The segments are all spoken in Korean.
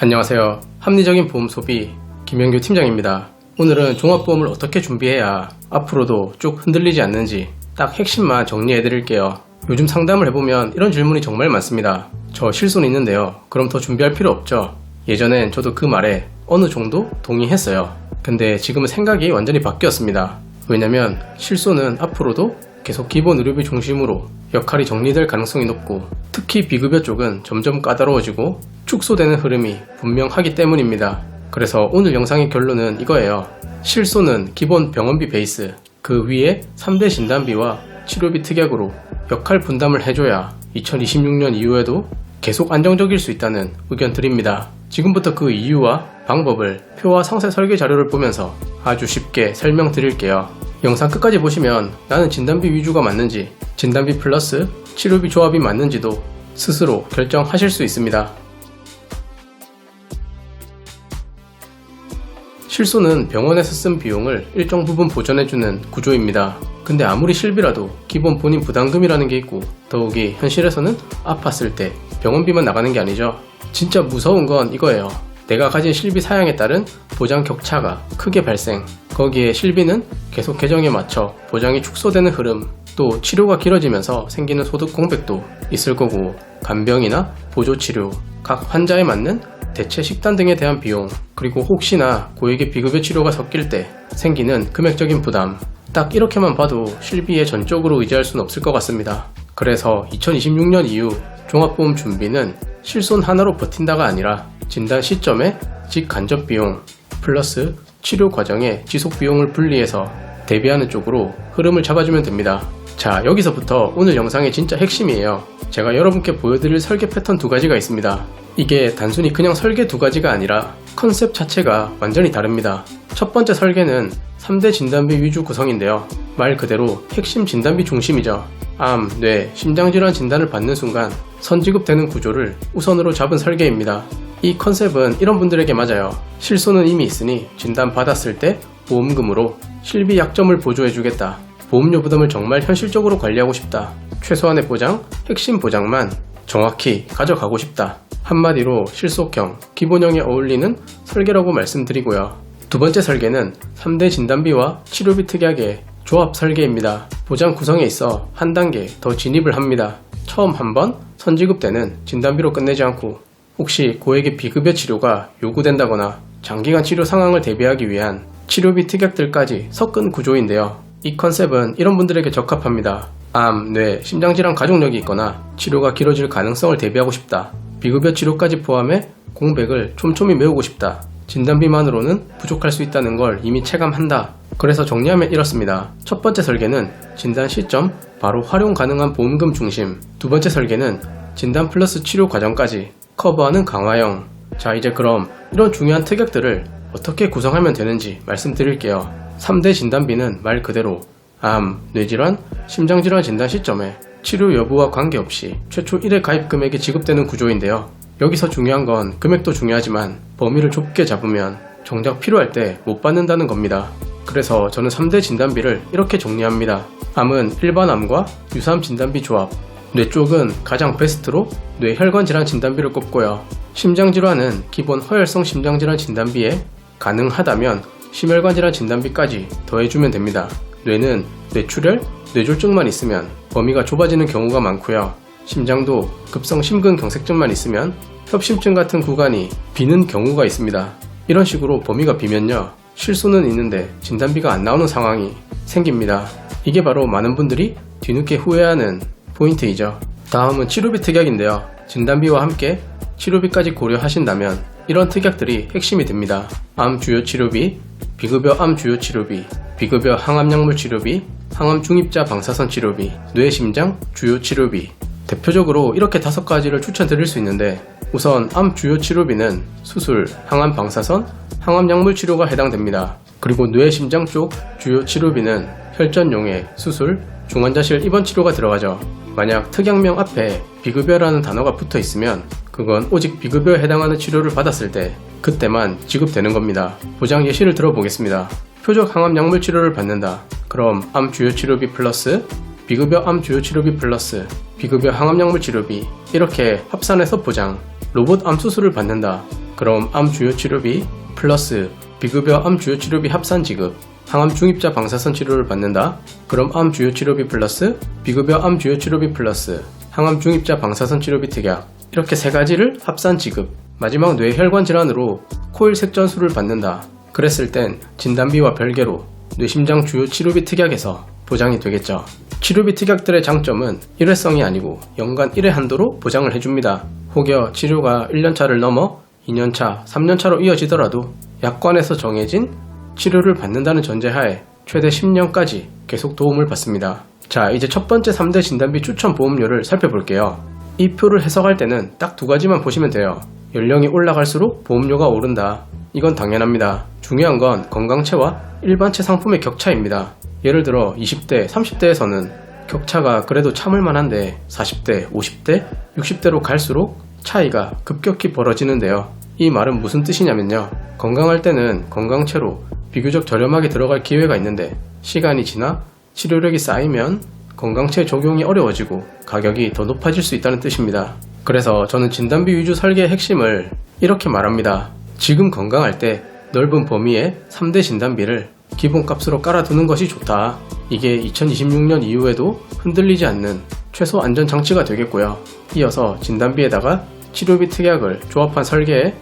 안녕하세요. 합리적인 보험 소비 김영규 팀장입니다. 오늘은 종합보험을 어떻게 준비해야 앞으로도 쭉 흔들리지 않는지 딱 핵심만 정리해 드릴게요. 요즘 상담을 해보면 이런 질문이 정말 많습니다. 저 실손 있는데요. 그럼 더 준비할 필요 없죠? 예전엔 저도 그 말에 어느 정도 동의했어요. 근데 지금은 생각이 완전히 바뀌었습니다. 왜냐면 실손은 앞으로도 계속 기본 의료비 중심으로 역할이 정리될 가능성이 높고, 특히 비급여 쪽은 점점 까다로워지고 축소되는 흐름이 분명하기 때문입니다. 그래서 오늘 영상의 결론은 이거예요. 실손은 기본 병원비 베이스, 그 위에 3대 진단비와 치료비 특약으로 역할 분담을 해줘야 2026년 이후에도 계속 안정적일 수 있다는 의견 드립니다. 지금부터 그 이유와 방법을 표와 상세 설계 자료를 보면서 아주 쉽게 설명드릴게요. 영상 끝까지 보시면 나는 진단비 위주가 맞는지, 진단비 플러스 치료비 조합이 맞는지도 스스로 결정하실 수 있습니다. 실손은 병원에서 쓴 비용을 일정 부분 보전해주는 구조입니다. 근데 아무리 실비라도 기본 본인 부담금이라는 게 있고, 더욱이 현실에서는 아팠을 때 병원비만 나가는 게 아니죠. 진짜 무서운 건 이거예요. 내가 가진 실비 사양에 따른 보장 격차가 크게 발생, 거기에 실비는 계속 계정에 맞춰 보장이 축소되는 흐름, 또 치료가 길어지면서 생기는 소득 공백도 있을 거고, 간병이나 보조치료, 각 환자에 맞는 대체 식단 등에 대한 비용, 그리고 혹시나 고액의 비급여 치료가 섞일 때 생기는 금액적인 부담, 딱 이렇게만 봐도 실비에 전적으로 의지할 수는 없을 것 같습니다. 그래서 2026년 이후 종합보험 준비는 실손 하나로 버틴다가 아니라 진단 시점에 직간접 비용 플러스 치료 과정의 지속 비용을 분리해서 대비하는 쪽으로 흐름을 잡아주면 됩니다. 자, 여기서부터 오늘 영상의 진짜 핵심이에요. 제가 여러분께 보여드릴 설계 패턴 두 가지가 있습니다. 이게 단순히 그냥 설계 두 가지가 아니라 컨셉 자체가 완전히 다릅니다. 첫 번째 설계는 3대 진단비 위주 구성인데요. 말 그대로 핵심 진단비 중심이죠. 암, 뇌, 심장질환 진단을 받는 순간 선지급되는 구조를 우선으로 잡은 설계입니다. 이 컨셉은 이런 분들에게 맞아요. 실손은 이미 있으니 진단 받았을 때 보험금으로 실비 약점을 보조해주겠다. 보험료 부담을 정말 현실적으로 관리하고 싶다. 최소한의 보장, 핵심 보장만 정확히 가져가고 싶다. 한마디로 실속형, 기본형에 어울리는 설계라고 말씀드리고요. 두 번째 설계는 3대 진단비와 치료비 특약의 조합 설계입니다. 보장 구성에 있어 한 단계 더 진입을 합니다. 처음 한번 선지급 때는 진단비로 끝내지 않고, 혹시 고액의 비급여 치료가 요구된다거나 장기간 치료 상황을 대비하기 위한 치료비 특약들까지 섞은 구조인데요. 이 컨셉은 이런 분들에게 적합합니다. 암, 뇌, 심장질환 가족력이 있거나 치료가 길어질 가능성을 대비하고 싶다. 비급여 치료까지 포함해 공백을 촘촘히 메우고 싶다. 진단비만으로는 부족할 수 있다는 걸 이미 체감한다. 그래서 정리하면 이렇습니다. 첫 번째 설계는 진단 시점 바로 활용 가능한 보험금 중심, 두 번째 설계는 진단 플러스 치료 과정까지 커버하는 강화형. 자, 이제 그럼 이런 중요한 특약들을 어떻게 구성하면 되는지 말씀드릴게요. 3대 진단비는 말 그대로 암, 뇌질환, 심장질환 진단 시점에 치료 여부와 관계없이 최초 1회 가입 금액이 지급되는 구조인데요. 여기서 중요한 건 금액도 중요하지만 범위를 좁게 잡으면 정작 필요할 때 못 받는다는 겁니다. 그래서 저는 3대 진단비를 이렇게 정리합니다. 암은 일반암과 유사암 진단비 조합, 뇌 쪽은 가장 베스트로 뇌혈관 질환 진단비를 꼽고요. 심장질환은 기본 허혈성 심장질환 진단비에 가능하다면 심혈관 질환 진단비까지 더해주면 됩니다. 뇌는 뇌출혈, 뇌졸중만 있으면 범위가 좁아지는 경우가 많고요. 심장도 급성 심근경색증만 있으면 협심증 같은 구간이 비는 경우가 있습니다. 이런 식으로 범위가 비면요, 실손은 있는데 진단비가 안 나오는 상황이 생깁니다. 이게 바로 많은 분들이 뒤늦게 후회하는 포인트이죠. 다음은 치료비 특약인데요. 진단비와 함께 치료비까지 고려하신다면 이런 특약들이 핵심이 됩니다. 암 주요 치료비, 비급여 암 주요 치료비, 비급여 항암약물 치료비, 항암 중입자 방사선 치료비, 뇌심장 주요 치료비. 대표적으로 이렇게 5가지를 추천드릴 수 있는데, 우선 암 주요 치료비는 수술, 항암 방사선, 항암약물 치료가 해당됩니다. 그리고 뇌심장 쪽 주요 치료비는 혈전용해 수술, 중환자실 입원 치료가 들어가죠. 만약 특약명 앞에 비급여라는 단어가 붙어 있으면 그건 오직 비급여에 해당하는 치료를 받았을 때 그때만 지급되는 겁니다. 보장 예시를 들어보겠습니다. 표적 항암약물 치료를 받는다. 그럼 암 주요 치료비 플러스 비급여 암 주요 치료비 플러스 비급여 항암약물 치료비, 이렇게 합산해서 보장. 로봇 암 수술을 받는다. 그럼 암 주요 치료비 플러스 비급여 암 주요 치료비 합산 지급, 항암 중입자 방사선 치료를 받는다. 그럼 암 주요 치료비 플러스 비급여 암 주요 치료비 플러스 항암 중입자 방사선 치료비 특약, 이렇게 세 가지를 합산 지급. 마지막 뇌혈관 질환으로 코일 색전수를 받는다. 그랬을 땐 진단비와 별개로 뇌심장 주요 치료비 특약에서 보장이 되겠죠. 치료비 특약들의 장점은 일회성이 아니고 연간 1회 한도로 보장을 해줍니다. 혹여 치료가 1년차를 넘어 2년차, 3년차로 이어지더라도 약관에서 정해진 치료를 받는다는 전제하에 최대 10년까지 계속 도움을 받습니다. 자, 이제 첫 번째 3대 진단비 추천 보험료를 살펴볼게요. 이 표를 해석할 때는 딱 두 가지만 보시면 돼요. 연령이 올라갈수록 보험료가 오른다. 이건 당연합니다. 중요한 건 건강체와 일반체 상품의 격차입니다. 예를 들어 20대, 30대에서는 격차가 그래도 참을 만한데 40대, 50대, 60대로 갈수록 차이가 급격히 벌어지는데요. 이 말은 무슨 뜻이냐면요. 건강할 때는 건강체로 비교적 저렴하게 들어갈 기회가 있는데 시간이 지나 치료력이 쌓이면 건강체 적용이 어려워지고 가격이 더 높아질 수 있다는 뜻입니다. 그래서 저는 진단비 위주 설계의 핵심을 이렇게 말합니다. 지금 건강할 때 넓은 범위의 3대 진단비를 기본값으로 깔아두는 것이 좋다. 이게 2026년 이후에도 흔들리지 않는 최소 안전장치가 되겠고요. 이어서 진단비에다가 치료비 특약을 조합한 설계의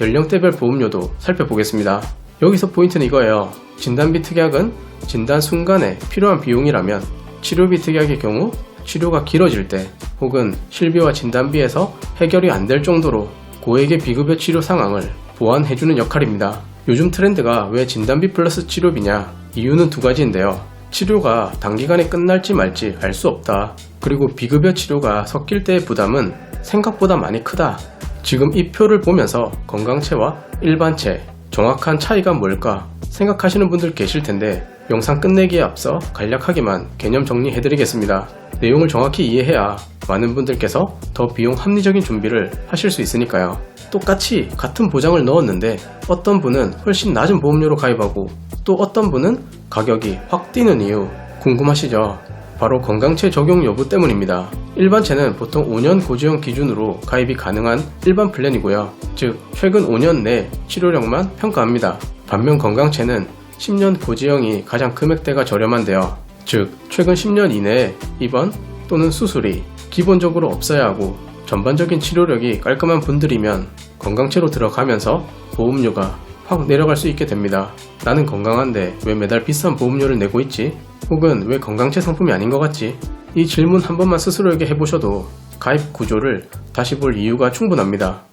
연령대별 보험료도 살펴보겠습니다. 여기서 포인트는 이거예요. 진단비 특약은 진단 순간에 필요한 비용이라면 치료비 특약의 경우 치료가 길어질 때 혹은 실비와 진단비에서 해결이 안 될 정도로 고액의 비급여 치료 상황을 보완해주는 역할입니다. 요즘 트렌드가 왜 진단비 플러스 치료비냐? 이유는 두 가지인데요. 치료가 단기간에 끝날지 말지 알 수 없다. 그리고 비급여 치료가 섞일 때의 부담은 생각보다 많이 크다. 지금 이 표를 보면서 건강체와 일반체, 정확한 차이가 뭘까 생각하시는 분들 계실 텐데 영상 끝내기에 앞서 간략하게만 개념 정리해드리겠습니다. 내용을 정확히 이해해야 많은 분들께서 더 비용 합리적인 준비를 하실 수 있으니까요. 똑같이 같은 보장을 넣었는데 어떤 분은 훨씬 낮은 보험료로 가입하고 또 어떤 분은 가격이 확 뛰는 이유 궁금하시죠? 바로 건강체 적용 여부 때문입니다. 일반체는 보통 5년 고지형 기준으로 가입이 가능한 일반 플랜이고요. 즉 최근 5년 내 치료력만 평가합니다. 반면 건강체는 10년 고지형이 가장 금액대가 저렴한데요. 즉 최근 10년 이내에 입원 또는 수술이 기본적으로 없어야 하고 전반적인 치료력이 깔끔한 분들이면 건강체로 들어가면서 보험료가 확 내려갈 수 있게 됩니다. 나는 건강한데 왜 매달 비싼 보험료를 내고 있지? 혹은 왜 건강체 상품이 아닌 것 같지? 이 질문 한 번만 스스로에게 해보셔도 가입 구조를 다시 볼 이유가 충분합니다.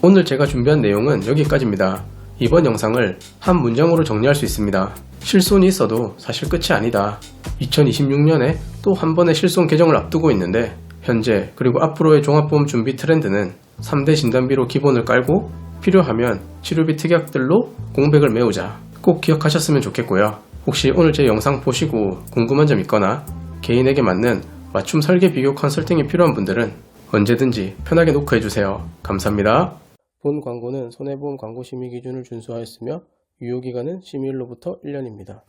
오늘 제가 준비한 내용은 여기까지입니다. 이번 영상을 한 문장으로 정리할 수 있습니다. 실손이 있어도 사실 끝이 아니다. 2026년에 또 한 번의 실손 개정을 앞두고 있는데 현재 그리고 앞으로의 종합보험 준비 트렌드는 3대 진단비로 기본을 깔고 필요하면 치료비 특약들로 공백을 메우자. 꼭 기억하셨으면 좋겠고요. 혹시 오늘 제 영상 보시고 궁금한 점 있거나 개인에게 맞는 맞춤 설계 비교 컨설팅이 필요한 분들은 언제든지 편하게 노크해주세요. 감사합니다. 본 광고는 손해보험 광고 심의 기준을 준수하였으며 유효기간은 심의일로부터 1년입니다.